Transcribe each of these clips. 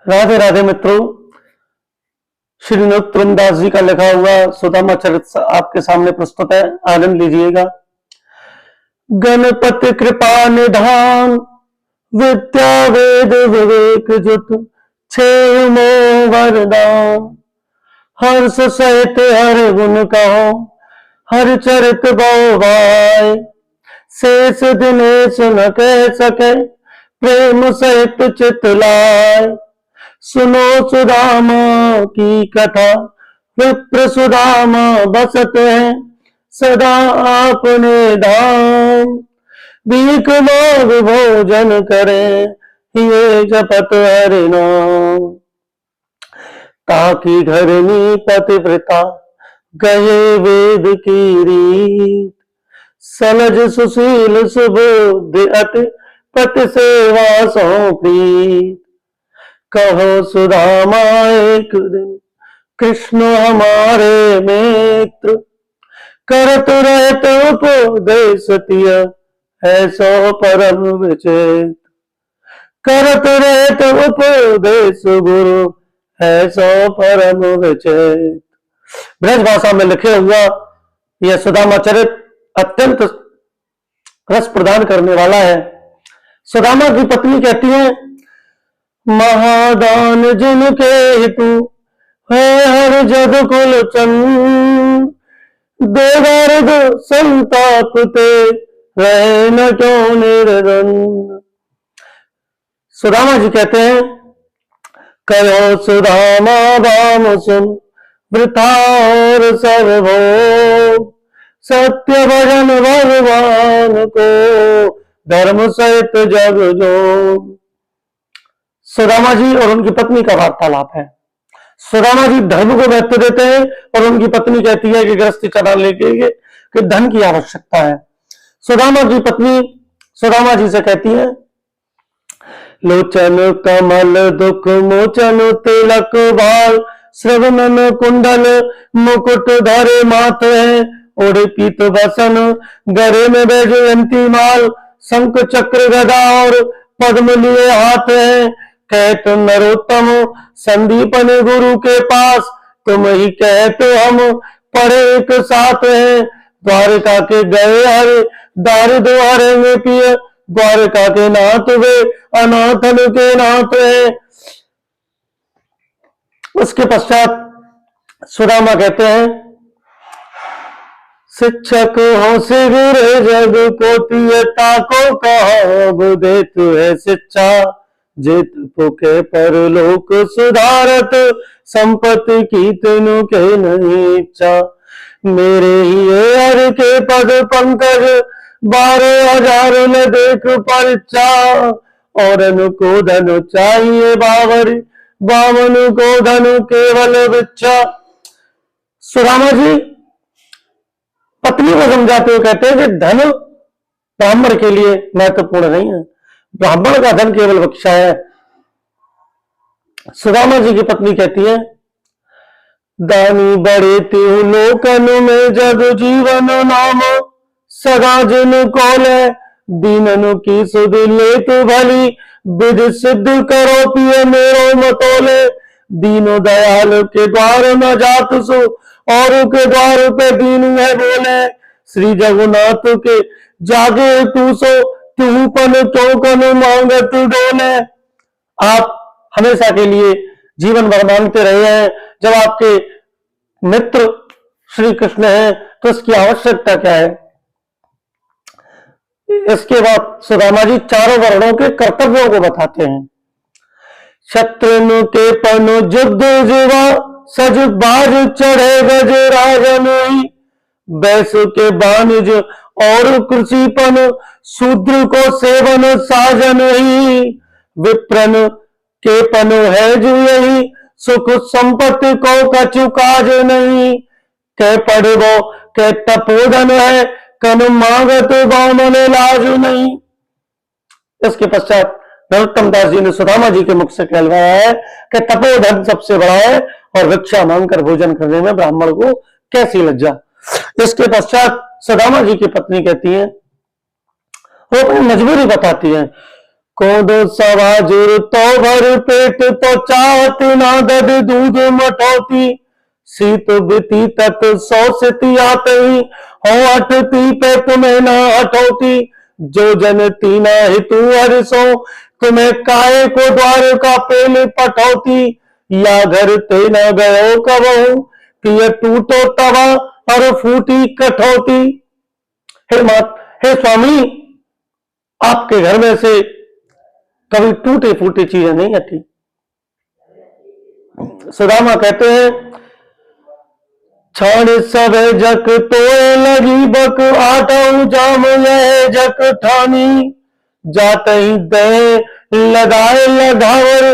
राधे राधे मित्रों, श्री नरोत्तम दास जी का लिखा हुआ सुदामा चरित आपके सामने प्रस्तुत है। आनंद लीजिएगा। गणपति कृपा निधान, विद्या वेद विवेक जुत, छेह मोह वरदान। हर्ष सहित हर गुण कहो, हर चरित बहु भाई। शेष दिनेश न कह सके, प्रेम सहित चित लाय। सुनो सुदामा की कथा, विप्र सुदामा बसत है सदा अपने धाम। भीख मांग भोजन करे, ये जपत हरि नाम। ताकि घरनी पतिव्रता, गए वेद की रीत। सलज सुशील सुबुद्धि अति, पति सेवा सो प्रीत। कहो सुदामा एक दिन, कृष्ण हमारे मित्र। करत रहत उपदेश तिय, ऐसो परम विचित्र। करत रहत उपदेश गुरु, ऐसो परम विचित्र। ब्रज भाषा में लिखे हुआ यह सुदामा चरित अत्यंत रस प्रदान करने वाला है। सुदामा की पत्नी कहती है, महादान जिनके हेतु है हर जग कुल चंद। देवार्ग संताप ते रहे न क्यों निर्द्वंद। सुदामा जी कहते हैं, कहो सुदामा बाम सुन, वृथा और सर्वभोग। सत्य भजन भगवान को, धर्म सहित जग जोग। सुदामा जी और उनकी पत्नी का वार्तालाप है। सुदामा जी धर्म को महत्व देते हैं और उनकी पत्नी कहती है कि गृहस्थी चला लेके कि धन की आवश्यकता है। सुदामा की पत्नी सुदामा जी से कहती है, लोचन कमल दुख मोचन तिलक बाल। श्रवणन कुंडल मुकुट धरे माथ है, ओढ़े पीत बसन गरे में बैजयंती माल। शंख चक्र गदा और पद्म लिए हाथ है, कहत नरोत्तम संदीपन गुरु के पास। तुम ही कहते हम पढ़े एक साथ है, द्वारिका के गए हरे दारिद्र हरेंगे पिय। द्वारिका के नाथ वे अनाथन के नाथ है। उसके पश्चात सुदामा कहते हैं, शिक्षक हो शिविर जग को तियता को कहो, देत है शिक्षा जित पुके परलोक सुधारत। संपत्ति की तेनु के नहीं इच्छा, मेरे ही हर के पद पंकज। 12,000 न देख परीक्षा, और को धनु चाहिए बावरी। बामन को धनु केवल विच्छा। सुदामा जी पत्नी को समझाते हुए कहते हैं कि धन ब्राह्मण के लिए महत्वपूर्ण नहीं है, ब्राह्मण का धन केवल भिक्षा है। सुदामा जी की पत्नी कहती है, दानी बड़े त्यू लोकन में जग जीवन नाम। सदा जिन कोले दीननु की सुध ले तो भली। विधि सिद्ध करो पिए मेरो मतोले। दीनो दयाल के द्वार न जात सो, और के द्वार पे दीन है बोले। श्री जगन्नाथ के जागे तू सो, तू पन चौकन मांगत डोले। आप हमेशा के लिए जीवन भर मांगते रहे हैं, जब आपके मित्र श्री कृष्ण हैं तो इसकी आवश्यकता क्या है। इसके बाद सुदामा जी चारों वर्णों के कर्तव्यों को बताते हैं। शत्रु के पन युद्ध जीवा, सज बाज चढ़े गज राजन। बैसु के बानिज और कृषिपन, शूद्र को सेवन साजन ही। विप्रन के पन है जो यही, सुख संपत्ति को कछु काज नहीं। कह पड़ो कह तपोधन है, कन मांगत बामन लाज नहीं। इसके पश्चात नरोत्तम दास जी ने सुदामा जी के मुख से कहलवाया है कि तपोधन सबसे बड़ा है, और भिक्षा मांगकर भोजन करने में ब्राह्मण को कैसी लज्जा। इसके पश्चात सुदामा जी की पत्नी कहती है, वो अपनी मजबूरी बताती है, कोदो सवाजुर तो भर पेट तो चाहत ना दद दूध मठौती सीत बिती तत सौ सिति आते ही हो अटती पे तुम्हें ना हटौती जो जन तीना हितु हरिसो तुम्हें काये को द्वार का पेल पठौती या घर ते न गयो कबहू कि ये टूटो तवा और फूटी कठौती। हे स्वामी, आपके घर में से कभी टूटे फूटे चीजें नहीं हटी। सुदामा कहते हैं छाड़ सब जक तो लगी बक आटाऊ जाम यह जक ठानी जाते ही दे लगाए लगावर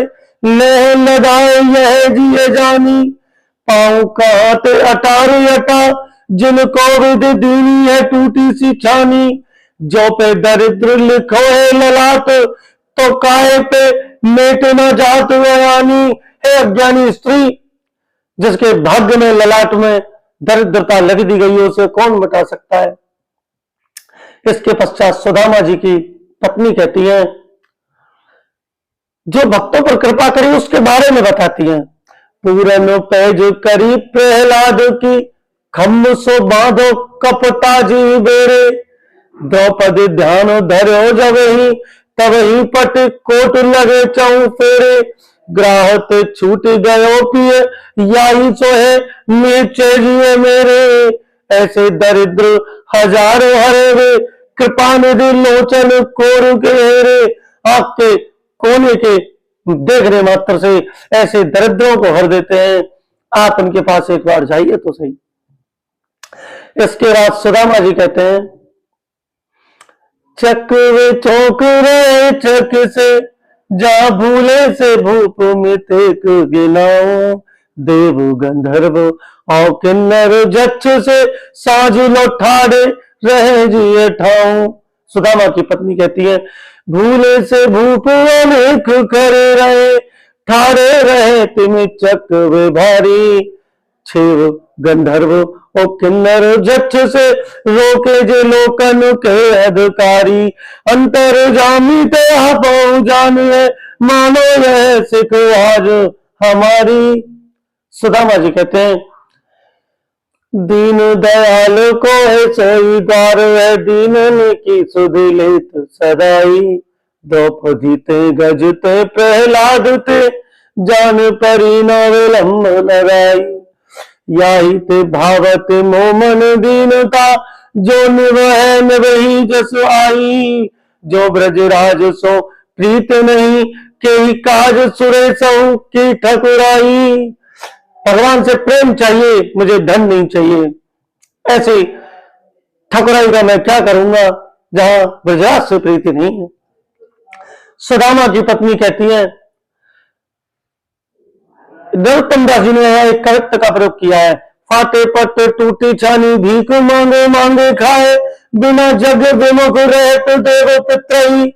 लह लगाए यह जिए जानी पाँव कहते अटार अटा जिनको विद दीनी है टूटी सी छानी जो पे दरिद्र लिखो है ललाट तो काहे पे मेट न जात यानी। हे अज्ञानी स्त्री, जिसके भाग्य में ललाट में दरिद्रता लग दी गई है उसे कौन मिटा सकता है। इसके पश्चात सुदामा जी की पत्नी कहती है जो भक्तों पर कृपा करी उसके बारे में बताती हैं। पूरन पैज करी प्रहलाद की खम्भ सो बांधो कपता जी बेरे द्रौपदी ध्यान धरो जब ही तब ही पट कोट लगे चौ फेरे ग्राहत छूट गयो पिए याही सो है नीचे जिए मेरे ऐसे दरिद्र हजारों हरे वे कृपा निधि लोचन कोर के हेरे। आपके कोने के देखने मात्र से ऐसे दरिद्रों को हर देते हैं। आप उनके पास एक बार जाइए तो सही। इसके बाद सुदामा जी कहते हैं चक वे चौक रहे चक से जा भूले से भूप मितेक गिनाओ देव गंधर्व और किन्नर जच्छ से साझ लौठाड़े रहे जिए ठाऊ। सुदामा की पत्नी कहती है भूले से भूप अनेक करे रहे ठाड़े रहे तिम चक वे भारी छेव गंधर्व ओ किन्नर जच्छ से रोके जे लोकन के अधिकारी अंतर जामी ते हपौ जानिए मानो यह सिख आज हमारी। सुदामा जी कहते हैं दीन दयाल को है सोई द्वार है दीनन की सुध लेत सदाई द्रौपदी ते गजते प्रहलाद ते जान परी न विलंब लगाई याही ते भावत मोमन दीनता जो निवह निवही जस आई जो ब्रजराज सो प्रीत नहीं के काज सुरेशौ की ठकुराई। भगवान से प्रेम चाहिए, मुझे धन नहीं चाहिए। ऐसे ठकुराई का मैं क्या करूंगा जहां ब्रजराज से प्रीति नहीं है। सुदामा की पत्नी कहती है नरोत्तम दास जी ने एक कवित्व का प्रयोग किया है फाटे पट टूटी छानी भीख मांगे मांगे खाए बिना जग विमुख रहत देव पितरई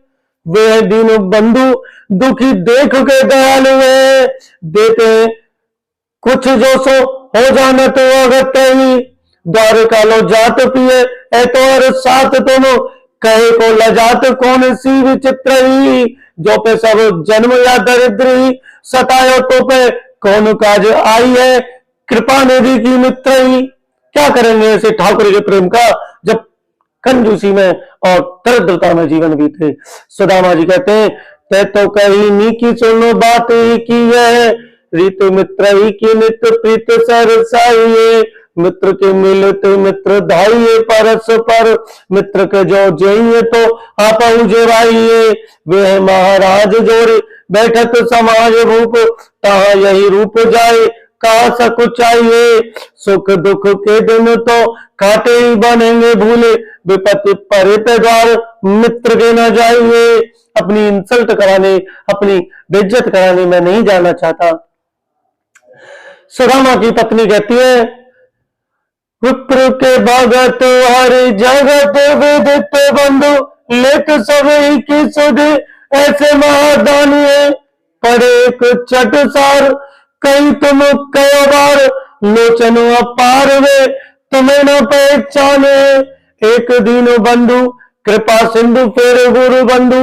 वे दीन बंधु दुखी देख के दयालु है देते कुछ जो सो हो जाना तो अगत ही द्वारका लो जात पिए ए तो और साथ तुम कहे को लजात कौन सी विचित्र ही जो पे सब जन्म या दरिद्र ही सतायो तो पे कौन काज आई है कृपा निधि की मित्र ही। क्या करेंगे ऐसे ठाकुर के प्रेम का जब कंजूसी में और दरिद्रता में जीवन बीते। सुदामा जी कहते हैं ते तो कही नी की सुनो बात ही की है ऋतु मित्र ही की नित्य प्रीत सरसाइए मित्र के मिलते मित्र धाइये परस पर मित्र के जो जइए तो आप जेवाइए वे महाराज जोड़े बैठक समाज भूप तहा यही रूप जाए का सक चाहिए सुख दुख के दिन तो काटे ही बनेंगे भूले विपत्ति परे पे द्वार मित्र के न जाइए। अपनी इंसल्ट कराने अपनी बेइज्जत कराने में नहीं जाना चाहता। सुदामा की पत्नी कहती है विप्र के भगत हर जगत विदित बंधु लेख सभी की सुध ऐसे महादानी है पर एक चट सार कई तुम कई बार लोचन अपार वे तुम्हें न पहचाने एक दीन बंधु कृपा सिंधु फेर गुरु बंधु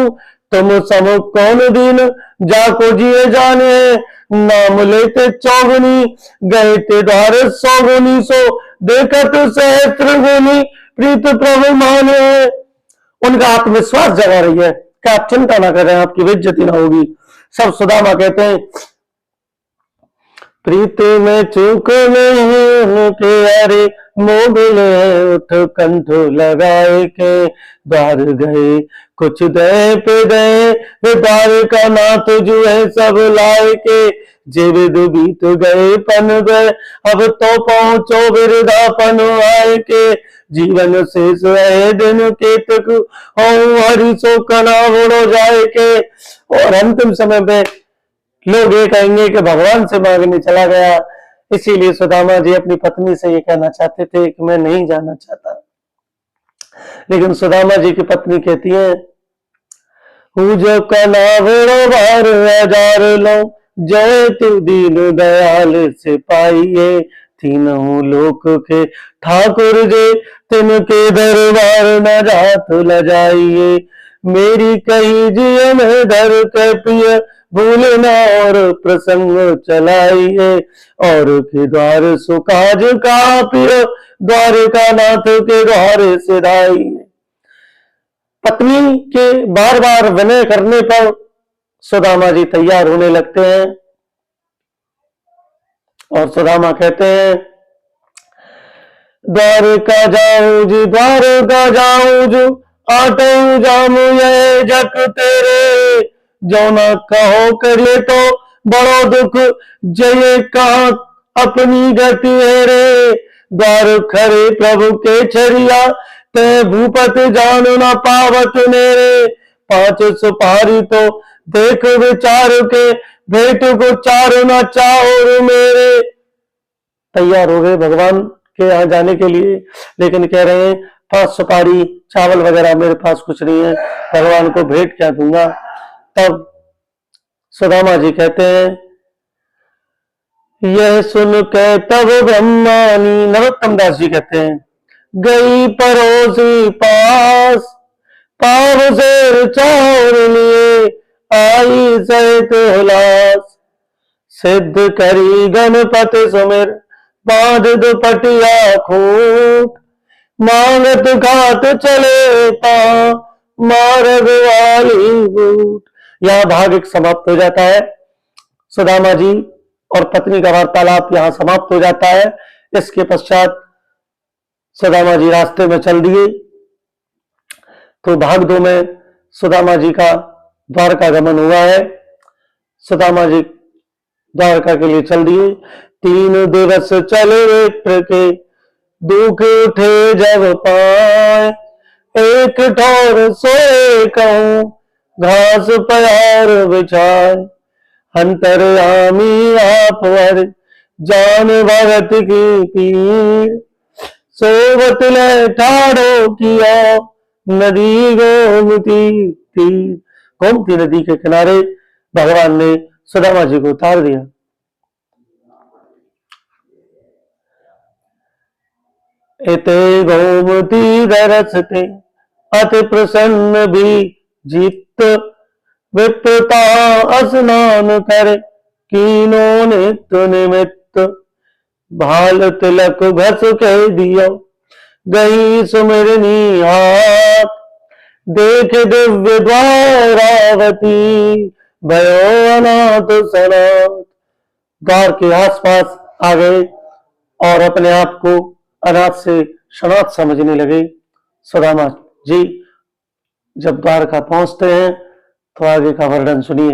तुम सम कौन दीन जाको जिए जाने, नाम लेते चौगुनी गए ते द्वार सौगुनी, सो देखत सहस्त्र गुनी प्रीत प्रभु माने। उनका आत्मविश्वास जगा रही है कि आप चिंता ना करें, आपकी बेइज्जती ना होगी। सब सुदामा कहते हैं प्रीत में चूक नहीं उनके, अरे मोगले उठ कंठ लगाए के द्वार गए कुछ दे पे दे, द्वार का नाथ जो है सब लाए के, जीवित बीत गए पन गए अब तो पहुंचो वृद्धापन आए के, जीवन शेष रहे दिन केतक हरि सो कना उड़ो जाए के। और अंतिम समय पे लोग ये कहेंगे कि भगवान से मांगने चला गया। इसीलिए सुदामा जी अपनी पत्नी से ये कहना चाहते थे कि मैं नहीं जाना चाहता, लेकिन सुदामा जी की पत्नी कहती है जो कनावड़ो बार हजार लो, जय तू दीन दयाल से पाइए, तीनों लोक के ठाकुर जे तिनके दरबार न जात ल जाइए, मेरी कही जियन धर के पिय भूलना और प्रसंग चलाइए, और के द्वार सुकाज का पिय द्वारिका नाथ के द्वार सिधाइए। पत्नी के बार बार विनय करने पर सुदामा जी तैयार होने लगते हैं और सुदामा कहते हैं द्वारका जाऊं जी द्वारका जाऊं जो आटो जामू ये जक तेरे, जो न कहो करे तो बड़ो दुख जय कहा अपनी गति है रे, द्वार खरे प्रभु के छरिया ते भूपत जान न पावत नेरे, पांच सुपारी तो देख विचार के भेंट को चार न चाहो मेरे। तैयार हो गए भगवान के यहाँ जाने के लिए, लेकिन कह रहे हैं 5 सुपारी चावल वगैरह मेरे पास कुछ नहीं है, भगवान को भेंट क्या दूंगा। तब सुदामा जी कहते हैं यह सुन के तब ब्रह्मानी, नरोत्तम दास जी कहते हैं गई पड़ोसी पास पाव से चार लिए, आई सहित हुलास, सिद्ध करी गणपति सुमिर बांध दुपटिया खूट, मांगत घाट चले ता मार्ग वाली बूट। यह भाग एक समाप्त हो जाता है। सुदामा जी और पत्नी का वार्तालाप यहाँ समाप्त हो जाता है। इसके पश्चात सुदामा जी रास्ते में चल दिए तो भाग 2 में सुदामा जी का द्वारका गमन हुआ है। सुदामा जी द्वारका के लिए चल दिए। 3 दिवस चले विप्र के, दुख उठे जब पाए, एक ठौर सोए कहूं घास प्यार बिछाए, अंतर्यामी आप वर जान भगत की पीर, सोवत ले ठाड़ो किया नदी गोमती तीर। गोमती नदी के किनारे भगवान ने सुदामा जी को उतार दिया। इते गोमती दरसते अति प्रसन्न भी जीत, विप्रता स्नान करे कीनो नित्य निमित्त, भाल तिलक घस कह दियो गई सुमिरनी हाथ, देख दिव्य द्वारावती भयो अनाथ सनाथ। द्वार के आसपास आ गए और अपने आप को अनाथ से सनाथ समझने लगे। सुदामा जी जब द्वारका पहुंचते हैं तो आगे का वर्णन सुनिए।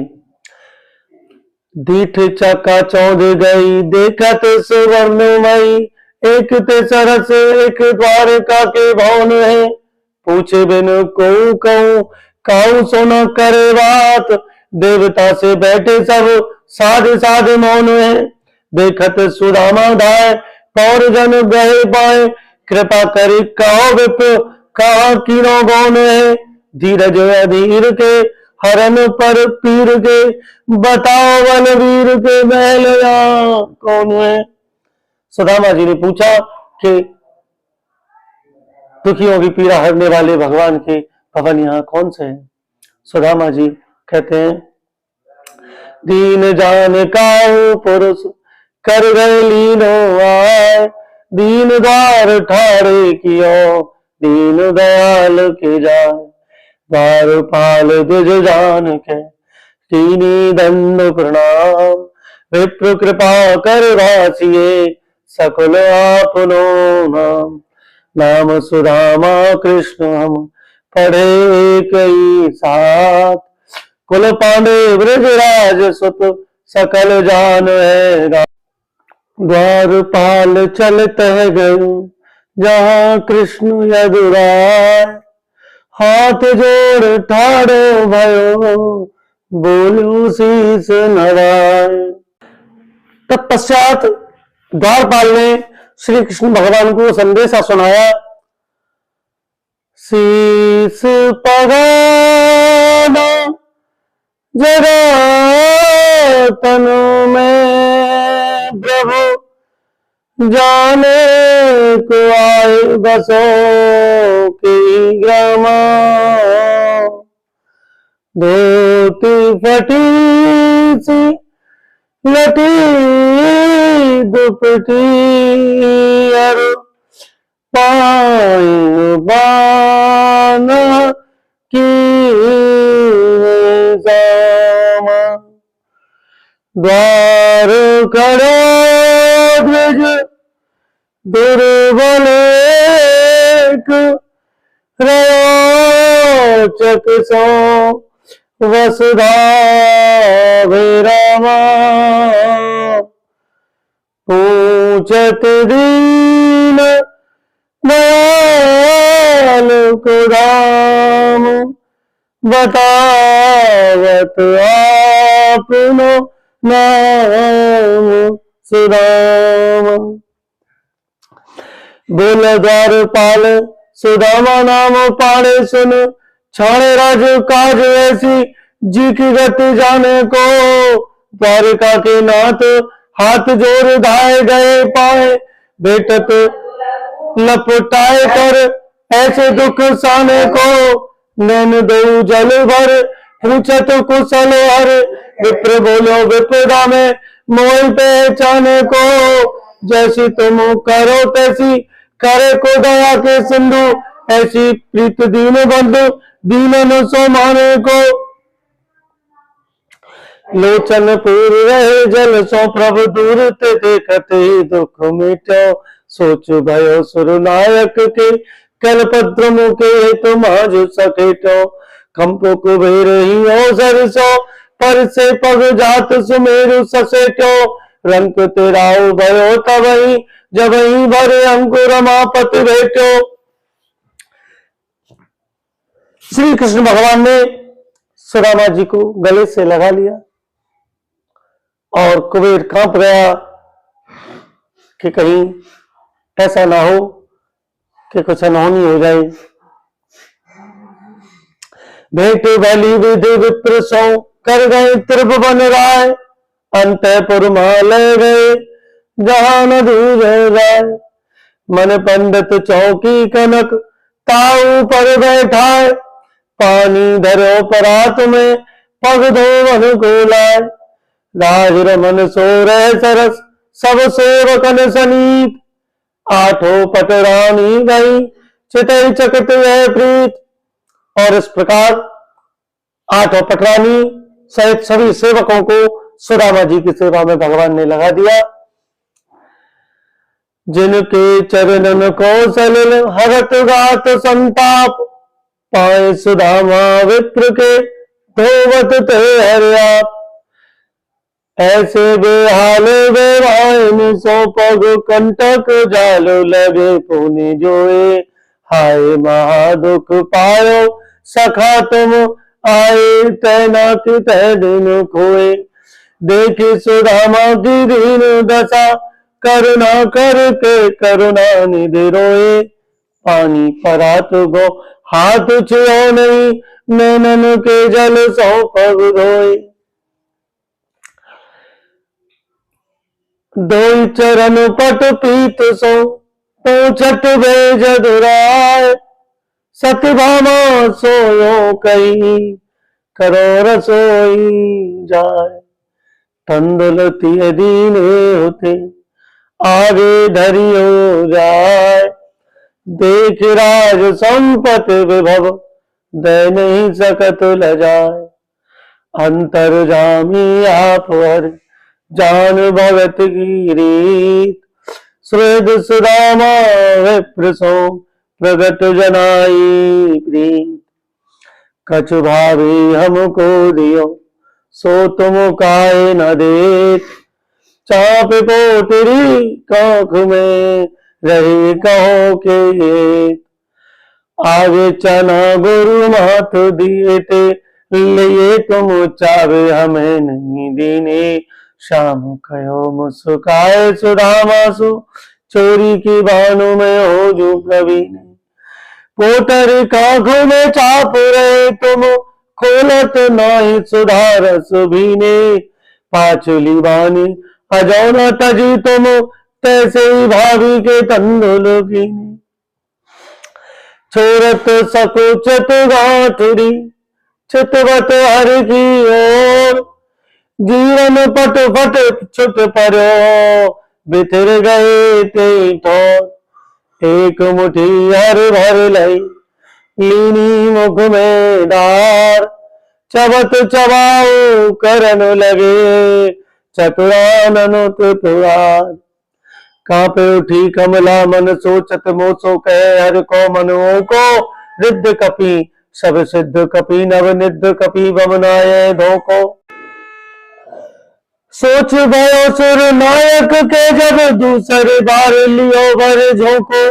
दीठ चका चौंध गई देखत सुवर्णमयी, एक ते सरस एक द्वारका के भवन है, पूछे बिन को कहूं काऊ सोना करे बात, देवता से बैठे सब साध साध मौन है, देखत सुदामा धाय पौर जन गए पाए, कृपा करी कहो विप कहा कीनो गौन है, धीरज अधीर के हरन पर पीर के, बताओ बलवीर के महल कौन है। सुदामा जी ने पूछा कि दुखियों की पीड़ा हरने वाले भगवान के भवन यहाँ कौन से हैं। सुदामा जी कहते हैं, दीन जान काऊ पुरुष कर गए लीनो आए, दीन द्वार ठाड़े कियो दीन दयाल के जाए, द्वार पाल द्विज जान के कीनी दंड प्रणाम, विप्र कृपा कर रासिए सकल आपनो नाम, नाम सुदामा कृष्ण हम पढ़े कई साथ, कुल पांडे ब्रजराज सुत सकल जान है राम, द्वारपाल चलत है गयो जहाँ कृष्ण यदुराय, हाथ जोड़ ठाड़ो भयो बोलो शीस नवाय। तत्पश्चात द्वारपाल ने श्री कृष्ण भगवान को संदेशा सुनाया, शीस पगाना जरा तनु में प्रभु जाने को आए बसो की ग्रामा, धोती फटी सी लटी दुपटी अरु पाई बाना की सामा, द्वार करो द्विज दुर्बल रोचक सो वसुधा विरामा, पूछत दीन दयाल को राम, बतावत आपनो नाम सुदाम, बोल द्वारपाल सुदामा नाम पाड़े सुन, छाड़े राज काज ऐसी जी की गति जाने को, द्वारिका के नाथ हाथ जोड़ धाए गए पाए, भेटत लपटाए कर ऐसे दुख साने को, नैन दो जल भर पूछत कुशल हर, विप्र बोलो विपदा में मोह पहचाने को, जैसी तुम करो तैसी करे को दया के सिंधु, ऐसी प्रीत दीन बंधु दीन सो माने को, लोचन पूर रहे जल सो प्रभु दूर ते देखते दुख मिटो, सोच भयो सुर नायक के कलपद्र मुके तुम आज सकेटो, कंपो कुबेर ही ओ सरसो पर से पग जात सुमेरु ससेटो, रंग तेराओ भयो तबही जब ही भरे अंकुर मापति भेटो। श्री कृष्ण भगवान ने सुदामा जी को गले से लगा लिया और कुबेर कांप गया कि कहीं ऐसा ना हो कि कुछ अनहोनी हो जाए। भेंट भली विधि विप्र सो कर गए त्रिभुवन राय, अंतपुर माले गए जहां न दूर जाए, मन पंडित चौकी कनक ताऊ पर बैठाए, पानी धरो परात में पग धोवन को लाए, राज रमन सोरह सरस सब सेवकन सनीत, आठों पटरानी गई चितई चकित है प्रीत। और इस प्रकार आठों पटरानी सहित सभी सेवकों को सुदामा जी की सेवा में भगवान ने लगा दिया। जिनके चरणन को सलिल हरत गात संताप, पाए सुदामा विप्र के धोवत थे हरियाप, ऐसे बेहाल बेवाइन सो पग कंटक जाल लगे पुनि जोए, हाय महादुख पायो सखा तुम आए तैना कि तै दिन खोए, देखी सुदामा की दीन दशा करुणा करके करुणा निधि रोए, पानी परात गो हाथ छुओ नहीं नैनन के जल सो पग धोए, दो चरण पट पीत सो पूछत भेज दुराय, सत्यभामा सोयो कही करो रसोई जाए। तंदुलती दीने होते आगे धरियो जाए। देख राज संपत विभव दे नहीं सकत ल जाए। अंतर जामी आप हर जान भगत की रीत। श्रेद सुदामा विप्रसो प्रगट जनाई प्रीत। कछु भावी हमको दियो सो तुम काय न देत। चाप पोतरी काख में रही कहो के ये। आगे चना गुरु माथ दिए थे लिए तुम चावे हमें नहीं दीने। शाम कहो मुस्काए सुदामासु चोरी की बानों में हो जो प्रवीण। पोतर काखों में चाप रहे तुम खोलत नाही सुधारस भीने। पाचुली बानी अजौना तजी तुम तैसे ही भाभी के तंदुल कीने। छोरत सकुचत गाठुरी चितवत हर की ओर। जीवन पट फट छुट परो बिथर गए ते ठोर। एक मुट्ठी हर भर लई लीनी मुख में डार। चबत चबाओ करन लगे चतुरानन तुतुरार। कांपे उठी कमला मन सोचत मोसो कहे हर को मनुओं को। रिद्ध कपि सब सिद्ध कपि नव निद्ध कपि बमनाये धोको। सोच भयो सुर नायक के जब दूसरे बार लियो भर झोंको।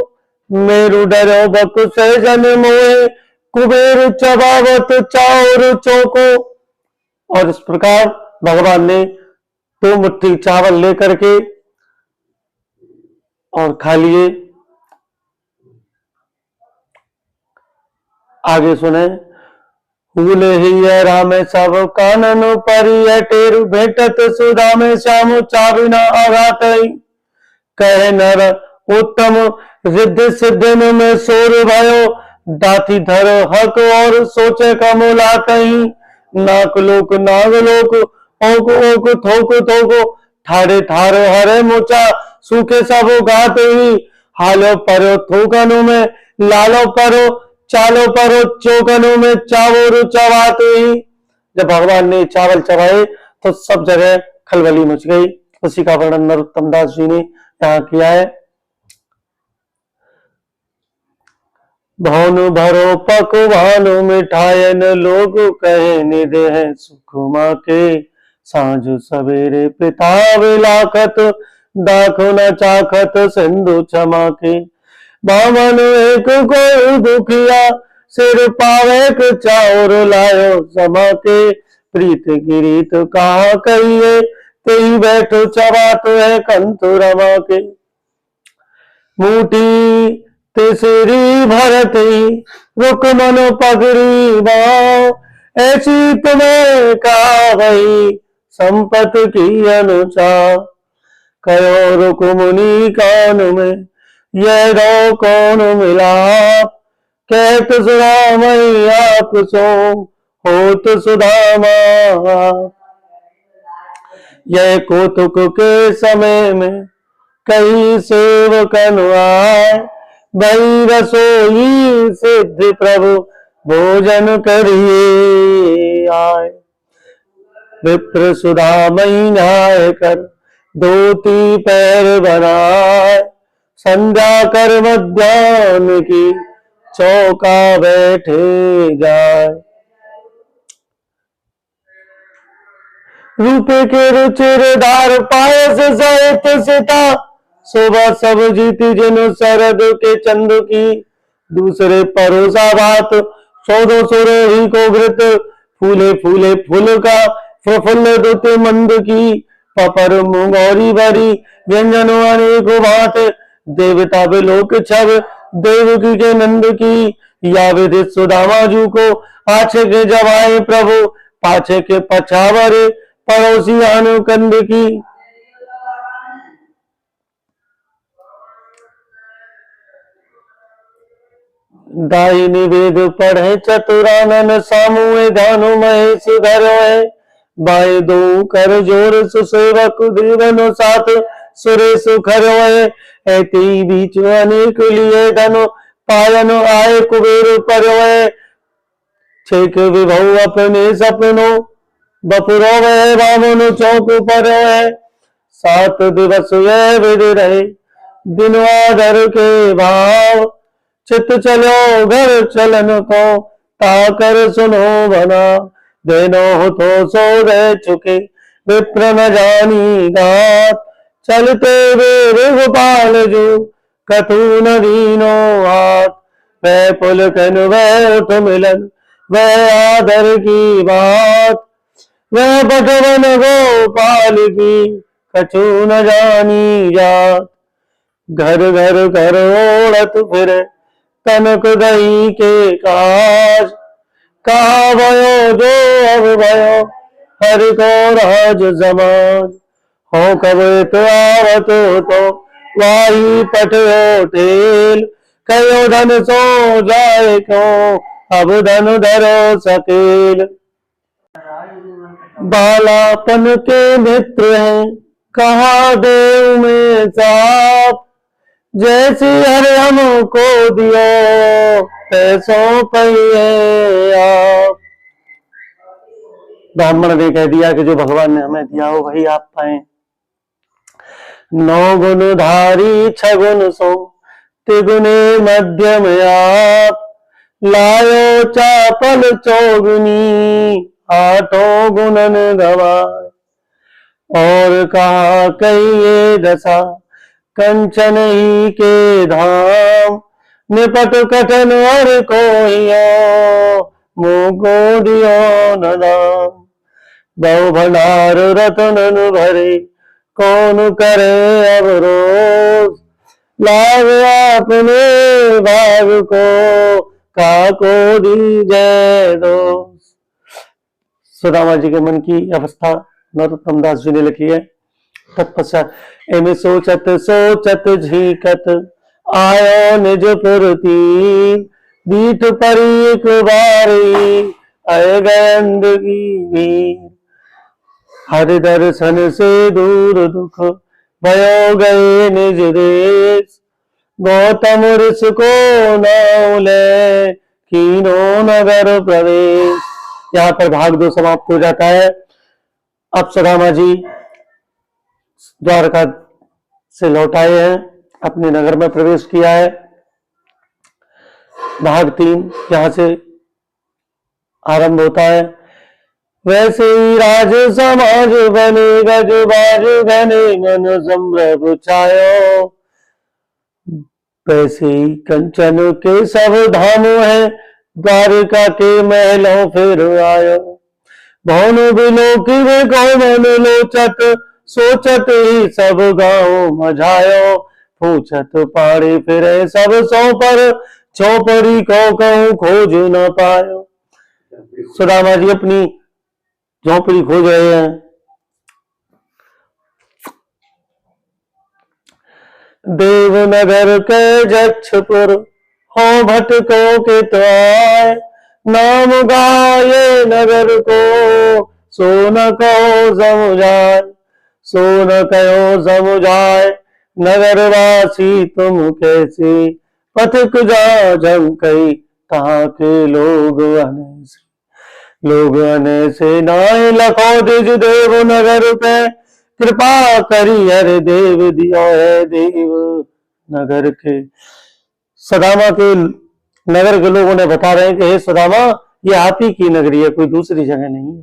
मेरु डरो बक से जन मोहे कुबेर चबावत चाउर चौको। और इस प्रकार भगवान ने 2 मुट्ठी चावल लेकर के और खा लिए। आगे सुने। हुले ही राम सब कानन परि टेरु भेटत सुधा में श्याम चाविना आघात। कहे नर उत्तम रिद्धि सिद्धन में सोर भयो। दाती धर हक और सोचे कमोलात। नाक लोक नाग लोक ओक ओक थोक थोक। ठाड़े ठारो हरे मोचा सूखे सबो गात ही। हालो परो थोकनु में लालो परो चालो परो चौकनों में चावोर चबाते ही। जब भगवान ने चावल चबाए तो सब जगह खलबली मच गई। उसी का वर्णन नरोत्तम दास जी ने यहाँ किया है। भानु भरो पकवानु मिठायन लोग कहे निधे है सुखमा के। सांझ सवेरे पिता विलाखत दाखो न चाखत सिंधु क्षमा के। बामन एक को दुखिया सिर पावे चाउर लायो समा के। प्रीत गिरी तो कहा कहिए तेई बैठो चबा तो है कंतु रमा के। मूठी तिसरी भरती रुक मनो पगड़ी बाओ। ऐसी तुम्हें कहा भई संपत की अनुचा। कयो रुक मुनि कान में यह रो कौन मिला। कहत सुदामई आप सो होत सुदामा। यह कौतुक के समय में कई सेवकन आए। भई रसोई सिद्धि प्रभु भोजन करिए आए। विप्र सुदामई न्याय कर धोती पैर बनाए। संध्या कर मध्याह्न की चौका बैठे जाए। रूपे के रुचिर दार पायस सहित सीता। शोभा सब जीती जिनु शरद के चंद की। दूसरे परोसा भात सौदो सोरे ही को घृत। फूले फूले फूल का प्रफुल्ल दुत मंद की। पपर मुंगौरी भरी व्यंजन अनेक भात। देवता बिलोक छब देवकी के नंद की। या विधि सुदामाजू को आछे के जवाए प्रभु। पाछे के पछावरे पड़ोसी अनुकंद की। दाहिनी वेद पढ़े चतुरानन सामुए धानु महेश धरोए बाएं दो कर जोर सुसेवक देवनो साथ सुरेश खरोए ऐति बीच अनेक लिए धनु पायन आए कुबेर परोए छेक विभव अपने सपनो बपुरो वह बामन चौक परोए 7 दिवस यह विध रहे दिन आदर के भाव चित चलो घर चलन को ताकर सुनो बना देनो हो तो सो रह चुके विप्र न जानी गात चलते वे रघुपाल जो कथु न दीनो हाथ वह पुल कन वह उठ मिलन वह आदर की बात वह बटवन गोपाल की कछु न जानी जात घर घर घर ओढ़त फिर कनक दही के काज कहा भयो जो अब भयो हर को राज समाज हो कब तो आवत तो वाही पट ठेल कयो धन सो जाए क्यों अब धन धरो सकेल बालापन के मित्र हैं कहा देव में साप जैसी हर हमको दियो पैसों पहिए आप। ब्राह्मण ने कह दिया कि जो भगवान ने हमें दिया हो वही आप पाए। 9 गुण धारी 6 गुण सो तिगुने मध्यम आप लायो चापल चौगुनी 8 गुणन गवाए और कहा कहिए दशा कंचन ही के धाम निपट कठन और कोहियो मुको दियो न दाम बहु भंडार रतन भरे कौन करे अब रोज लाभ अपने भाग को काको दीजय दोष। सुदामा जी के मन की अवस्था नरोत्तम दास जी ने लिखी है। तत्पश्चात एमे सोचत सोचत झीकत आयो निज पुरती बीठ परी एक बारी आए गंदगी हर दर्शन से दूर दुख भयो गए निज देश गौतम ऋष को नौले कीनो नगर प्रवेश। यहाँ पर भाग 2 समाप्त हो जाता है। अब सुदामा जी द्वारका से लौट आए हैं, अपने नगर में प्रवेश किया है। भाग 3 यहां से आरंभ होता है। वैसे ही राज समाज बने गज बाज घने मन संभ्रम छायो वैसे ही कंचन के सब धाम है द्वारिका के महलों फिर आयो भवन बिलो की वे गौ मन लोचत सोचत ही सब गाँव मझायो पूछत पाड़े फिरे सब सौ पर चौपड़ी को कहूं खोज न पायो। सुदामा जी अपनी झोपड़ी खोज रहे हैं। देवनगर के जक्षपुर हो भटको के त्वाय नाम गाये नगर को सो न कहो समुझाय सो न कहो समुझाय नगरवासी तुम कैसे पथिक जा जम कई तहाँ के लोग अने से नाय लखो दिज देव नगर पे कृपा करी हर देव दियो है देव नगर के। सुदामा के नगर के लोगों ने बता रहे हैं कि हे सुदामा ये आप ही की नगरी है, कोई दूसरी जगह नहीं है।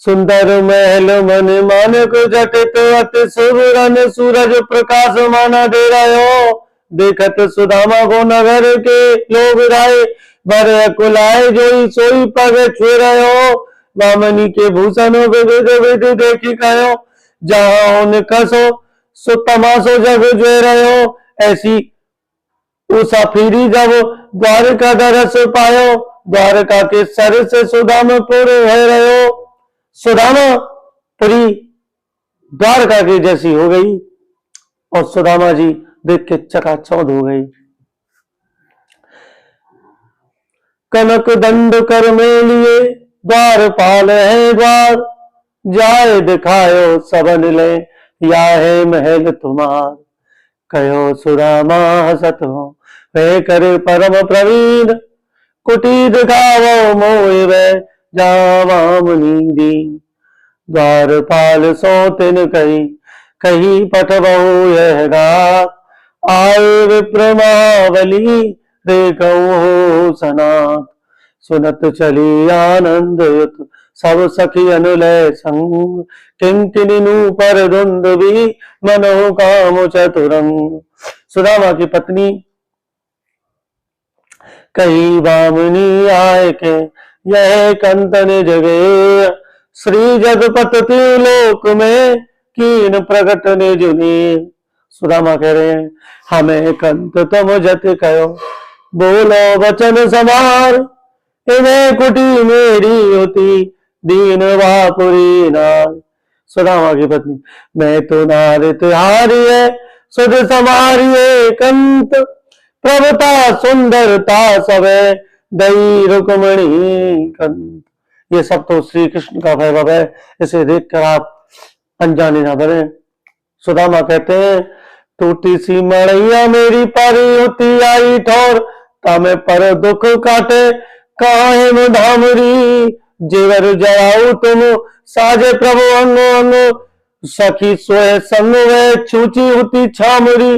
सुंदर महल मन मानक जटित अति सुवरन सूरज प्रकाश माना दे रहे हो देखत सुदामा को नगर के लोग राय बर कुलाए जोई सोई पग छुए रहे हो वामनी के भूषणों विविध विधि देखी कहो जहां उन कसो सो तमाशो जग जो रहे हो ऐसी उषा फिरी जब द्वारका दरस पायो द्वारका के सर से सुदामापुर है रहे हो सुदामापुरी द्वारका की जैसी हो गई और सुदामा जी देख के चकाचौंध हो गई। कनक दंड कर में लिए, द्वारपाल है द्वार, जाए दिखायो सबन ले, या है महल तुम्हार। कहो सुदामा हसत हो, वे करे परम प्रवीण, कुटी दिखावो मोहि वे, जावा मुनि दीन। द्वारपाल सो तिन कही, कही पठबहु यह गात, आए विप्रमावली, रे कहूँ सनात। सुनत चली आनंद युत, सब सखी अनुलय संग, किंकिनी नूपर दुंदुभी, मनो काम चतुरंग। सुदामा की पत्नी कही वामिनी आय के, यह कंतन जगे, श्री जगपति लोक में, कीन प्रगट निज नीर। सुदामा कह रहे हैं, हमें कंत तुम जत कहो, बोलो वचन समार, इन्हें कुटी मेरी होती, दीन वापुरी नार। सुदामा की पत्नी, मैं तो नार तिहारी है, सुध समारिये कंत, प्रभुता सुंदरता सबे, दई रुक्मणी कंत। ये सब तो श्री कृष्ण का वैभव है, इसे देखकर आप अनजाने ना बने। सुदामा कहते हैं, टूटी सी मड़ैया मेरी पारी होती आई ठोर, तामे पर दुख काटे काहे में धामरी, जेवर जराऊ तुम साजे प्रभु अंगो अंगो, सखी सोए संग वे छूची होती छामरी,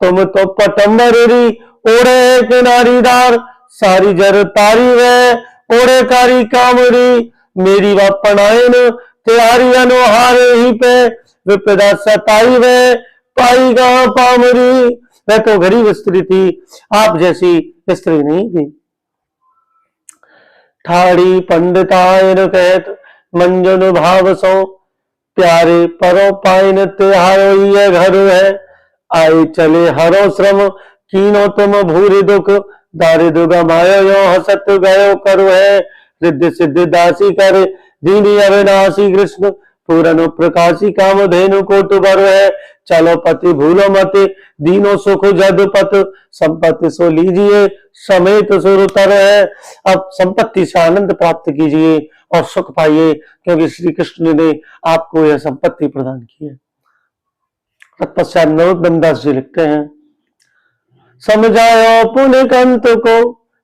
तुम तो पटम्बरी ओढ़े किनारीदार, सारी जर तारी वे ओढ़े कारी कामरी, मेरी वपनायन त्यारी अनुहार ही पे, विपदा सताई वे पाई गा पामरी। वह तो गरीब स्त्री थी, आप जैसी स्त्री नहीं थी। ठाड़ी पंडितायन कहत, मंजन भाव सो, प्यारे परो पाइन त्योहारो ये घर है, आई चले हरो श्रम, कीनो तुम भूरि दुख, दारिद्र गमायो यो हसत गयो करो है, रिद्धि सिद्धि दासी कर, दीनी अविनाशी कृष्ण, पूरन प्रकाशी काम धेनु कोट बर है, चलो पति भूलो मत, दीनो सुख जदपत, संपत्ति सो लीजिए समेत सुरतर है। अब संपत्ति से आनंद प्राप्त कीजिए और सुख पाइए, क्योंकि श्री कृष्ण ने आपको यह संपत्ति प्रदान की है। तत्पश्चात नरोत्तम दास जी लिखते हैं, समझायो पुण्य कंत को,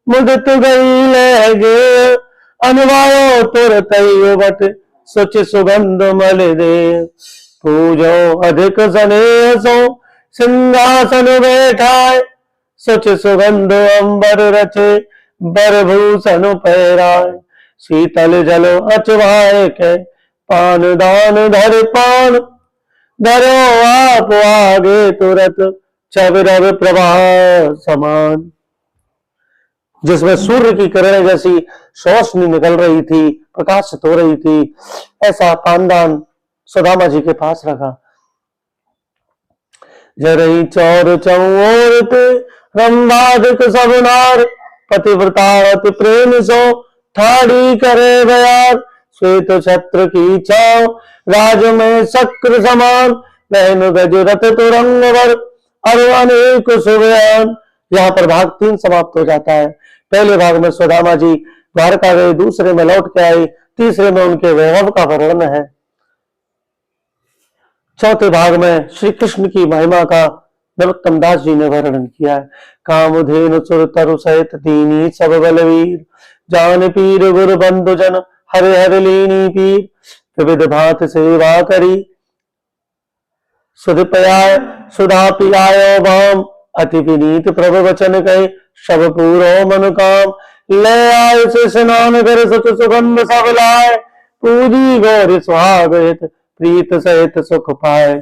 मुदित गई लगे, अनुवायो तुरत बट, सुच सुगंध मल दे, पूजो अधिक स्नेह सो, सिंहासन बैठाए, सुच सुगंध अंबर रचे, बरभूषण पहराए, शीतल जल अचवाए के, पान दान धर पान, धरो आप आगे तुरत, चविरव प्रभा समान। जिसमें सूर्य की किरणें जैसी रोशनी निकल रही थी, प्रकाशित हो रही थी, ऐसा पानदान सुदामा जी के पास रखा। जरई चौर चौर रंबादिक सब नार, पतिव्रता अति प्रेम सो, ठाड़ी करे बयार, श्वेत छत्र की छाव, राज में शक्र समान, बहन गज रथ तुरंग वर, अनेक सुबयान। यहाँ पर भाग 3 समाप्त हो जाता है। पहले भाग में सुदामा जी द्वारका गए, दूसरे में लौट के आए, तीसरे में उनके वैभव का वर्णन है, चौथे भाग में श्री कृष्ण की महिमा का नरोत्तम दास जी ने वर्णन किया है। कामधेनु सुर तरु सहित दीनी सब बलवीर, जान पीर गुरु बंधु जन, हरे हर लीनी पीर, विविध भांत सेवा करी, सुध पयाय सुधा पियायो भाम, अति विनीत प्रभु वचन कहे, सब पूरो मन काम, ले आय से स्नान कर सुख सुगंध सब लाए, पूजी गौर सुहाग हित, प्रीत सहित सुख पाए।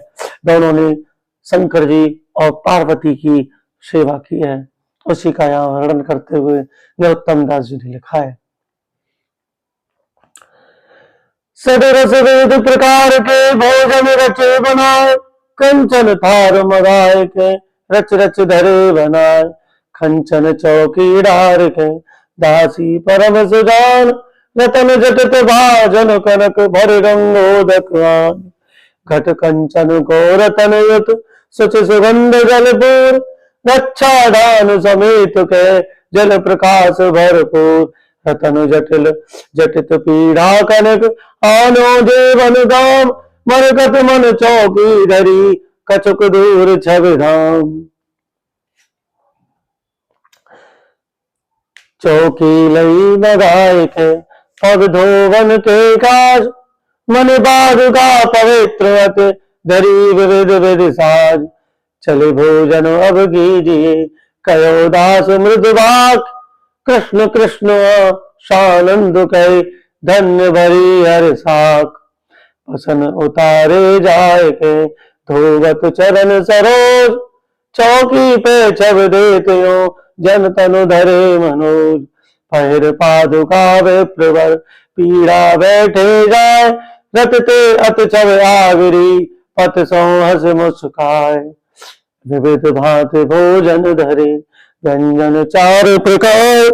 दोनों ने शंकर जी और पार्वती की सेवा की है, उसी का यहाँ वर्णन करते हुए नरोत्तम दास जी ने लिखा है। सदरस वेद प्रकार के भोजन रचे बनाए, कंचन थार मगाए के रच रच धरे बनाए, खंचन चौकी डार के दासी परम सुजान, रतन जटत भाजन कनक भर गंगोदक आन, घट कंचन को रतन युत, सुच सुगंध जलपूर, रक्षा दान समेत के जल प्रकाश भरपूर, रतन जटिल जटित पीड़ा कनक, आनो देवन दाम, मरकत मन चौकी धरी, कछुक दूर छवि धाम। चौकी लई लगाए थे पग धोवन के काज, मन बाग का पवित्र अत, धरी विविध विधि साज। चले भोजन अब कीजिए, कयो दास मृदु वाक, कृष्ण कृष्ण सानंद कहे, धन्य भरी हर साक। पसन उतारे जाए के, धोवत चरण सरोज, चौकी पे छब देते हो, जन तनु धरे मनोज। पहिर पादुका विप्रवर, पीड़ा बैठे जाए, रटते अत छब आगरी, पत सो हस मुस्काए। विविध भांति भोजन धरे, व्यंजन चार प्रकार,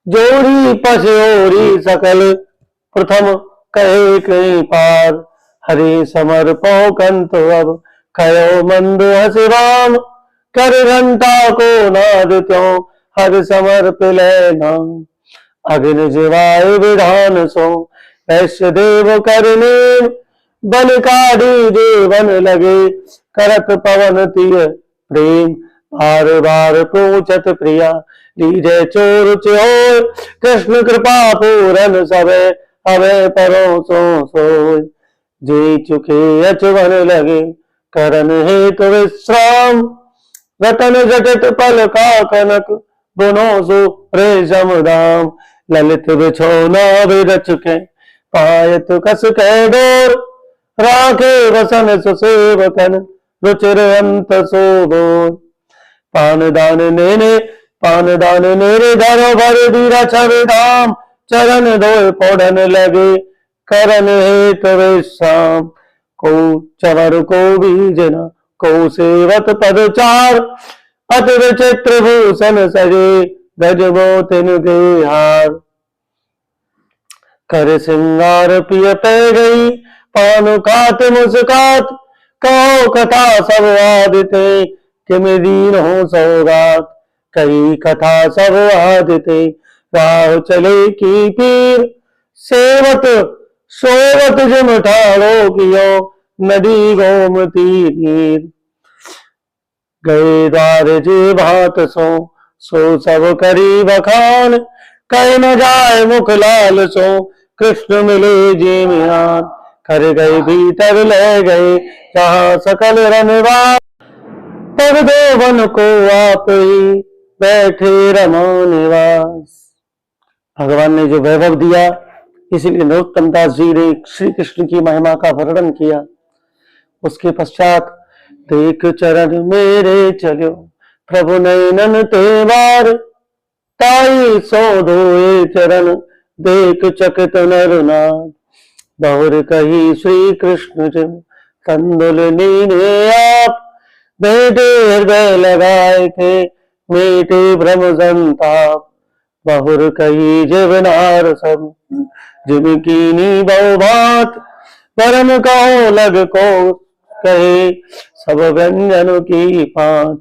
जोड़ी पशोरी सकल, प्रथम कहे कहीं पार। हरि समर्पो कंत अब, कयो मंद हस राम, कर घंटा को नाद त्यों, हर समर्प ले नाम। अग्नि जिवाय विधान सो, वैश्य देव करने, बल काढ़ी देवन लगे, करत पवन तिय प्रेम। बार बार पूछत प्रिया, लीजे चोर चोर, कृष्ण कृपा पूरन सबे, अवे परोसो सोय। जी चुके अचवन लगे, करन हेतु विश्राम, रतन जटित पल का कनक, बुनो सो रेशम दाम। ललित बिछौना बिरच के, पायत कस के डोर, राखे वसन सुसेवकन, रुचिर अंत सोबोर। पान दान नेरे धरो भर दीरा छवि धाम, चरण धोए पौड़न लगे, करन हेत विश्राम। को चवर को बीजना, को सेवत पद चार, अत विचित्र भूषण सजे, गजबो तिनके हार। कर सिंगार पिय पे गई, पानु खात मुस्कात, कहो कथा सब आदिते, किम दीन हो सौगात। कही कथा सब आदिते, राह चले की पीर, सेवत सोवत जिम ठाड़ो कियो, नदी गोमती नीर। गए द्वार जे भात सो, सो सब करी बखान, कह न जाए मुख लाल सो, कृष्ण मिले जी मियान। कर गए भीतर ले गए, जहाँ सकल रनवास, पग देवन को आप ही, बैठे रमा निवास। भगवान ने जो वैभव दिया, इसीलिए नरोत्तम दास जी ने श्री कृष्ण की महिमा का वर्णन किया। उसके पश्चात, देख चरण मेरे चलो, प्रभु नैनन तेवार, ताई सो धोए चरण, देख चकित नर नार। बहुर कही श्री कृष्ण जिम, कंदुल नीने आप, बेटे हृदय लगाए थे, मेटे भ्रम संताप। बहुर कही जीवनार सब, जिम कीनी बहु बात, परम कहो लग को कहे, सब व्यंजन की पात।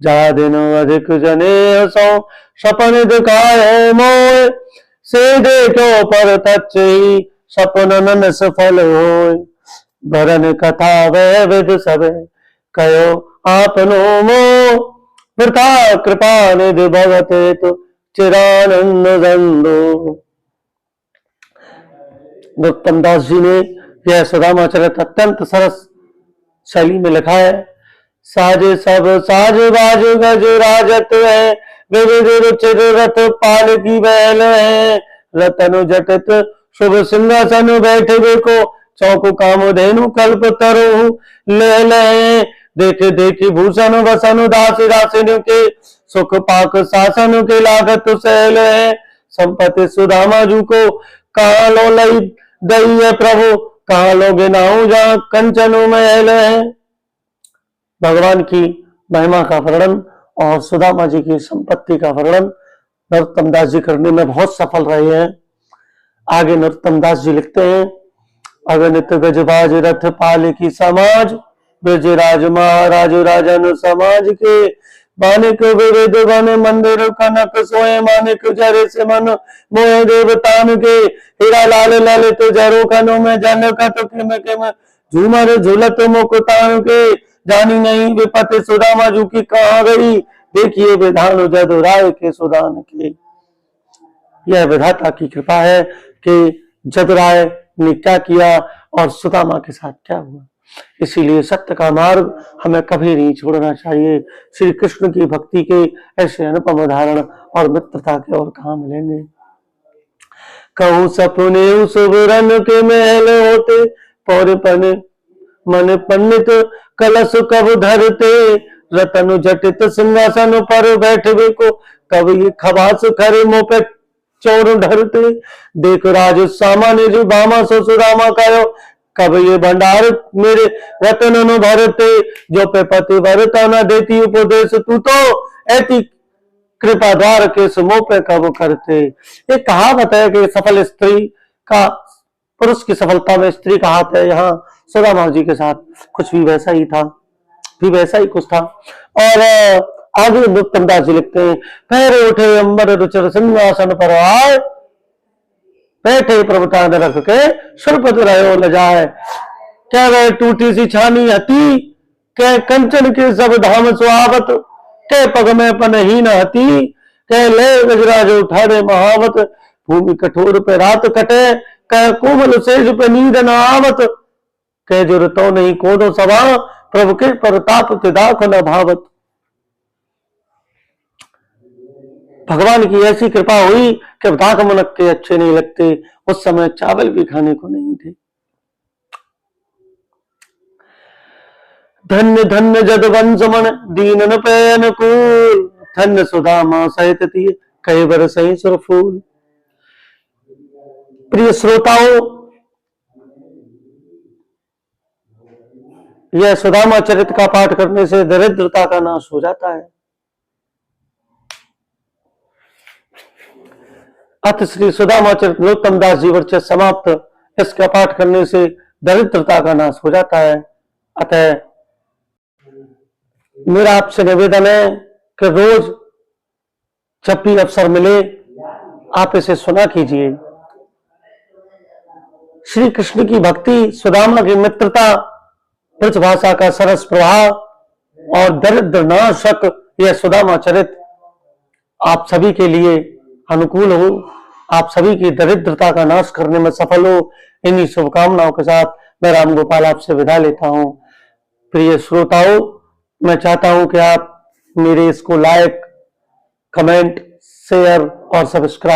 जा दिन अधिक जने सो, सपन दिखाए मोय, से देखो पर तच्ची, सपन सफल होय। भरन कथा वै विध सबे, कयो आपनो मोह, वृथा कृपा निधि भगते तो, चिरानंद दंदो। नरोत्तम दास जी ने यह सुदामाचरित अत्यंत सरस शैली में लिखा है। साज सब साज बाज गज राजत है, विविध रुचिर रथ पाल की बैल है। रतन जटित शुभ सिंहासन बैठे देखो, चौक कामधेनु कल्प तरु ले ले। देख देख भूषण वसन दास दासिन के, सुख पाक शासन के लागत सहल है। संपत्ति सुदामा जू को, कहा लो लई दई है प्रभु, कहा लोगे नाऊ जहाँ कंचन महल है। भगवान की महिमा का वर्णन और सुदामा जी की संपत्ति का वर्णन नरोत्तम दास जी करने में बहुत सफल रहे हैं। आगे नरोत्तम दास जी लिखते हैं, अगणित गजबाज रथ पाल की समाज, ब्रजराज महाराज राजन समाज के, मानिक विविध बन मंदिर कनक सोए, मानिक जरे से मन मोहे देवतान के, हीरा लाल ललित जरो खनो में जनकत किम झूमर झूलत मुकुतान के, जानी नहीं विपत्ति सुदामा जू की कहाँ गई, देखिए विधान जदु राय के सुदान के। यह विधाता की कृपा है कि जदुराय ने क्या किया और सुदामा के साथ क्या हुआ। इसीलिए सत्य का मार्ग हमें कभी नहीं छोड़ना चाहिए। श्री कृष्ण की भक्ति के ऐसे अनुपम उदाहरण और मित्रता के और कहाँ मिलेंगे। कहूँ सपने सुबरन के महल होते, पौरपन मन पंडित कलश कब धरते, रतन जटित सिंहासन पर बैठवे को, कब ये खबास खरे मुँह पे चोर ढरते, देख राज सामान्य जो बामा सो सुदामा कहो, कब ये भंडार मेरे रतन न भरते, जो पे पति भरता न देती उपदेश, तू तो ऐसी कृपा द्वार के समूह पे कब करते। एक कहावत है कि सफल स्त्री का, पुरुष की सफलता में स्त्री का हाथ है। यहाँ सुदामा जी के साथ कुछ भी वैसा ही था, भी वैसा ही कुछ था। और आगे उत्तम दास जी लिखते हैं, पैर उठे अंबर रुचर सिंहासन पर आए, बैठे प्रभुता ने रख के सुरपत रहो ल जाए, क्या वह टूटी सी छानी हती, क्या कंचन के सब धाम सुहावत, के पग में पनहीन हती, के ले गजराज उठाड़े महावत, भूमि कठोर पे रात कटे, कह कोमल सेज पे नींद न आवत, कह जो तो नहीं कोदो सभा, प्रभु के प्रताप तिदाख न भावत। भगवान की ऐसी कृपा हुई कि दाख मुनक्के अच्छे नहीं लगते। उस समय चावल भी खाने को नहीं थे। धन्य धन्य जदवंश मन दीनन पे अनुकूल, धन्य सुदामा सहित कई बरस ही सुरफूल। प्रिय श्रोताओं, यह सुदामा चरित का पाठ करने से दरिद्रता का नाश हो जाता है। अत श्री सुदामा चरित नरोत्तम दास जी वर्चस्व समाप्त। इसका पाठ करने से दरिद्रता का नाश हो जाता है। अतः मेरा आपसे निवेदन है कि रोज जब भी अवसर मिले आप इसे सुना कीजिए। श्री कृष्ण की भक्ति, सुदामा की मित्रता, ब्रज भाषा का सरस प्रभाव और दरिद्र नाशक यह सुदामा चरित आप सभी के लिए अनुकूल हो, आप सभी की दरिद्रता का नाश करने में सफल हो। इन्हीं शुभकामनाओं के साथ मैं राम गोपाल आपसे विदा लेता हूं। प्रिय श्रोताओं, मैं चाहता हूं कि आप मेरे इसको लाइक, कमेंट, शेयर और सब्सक्राइब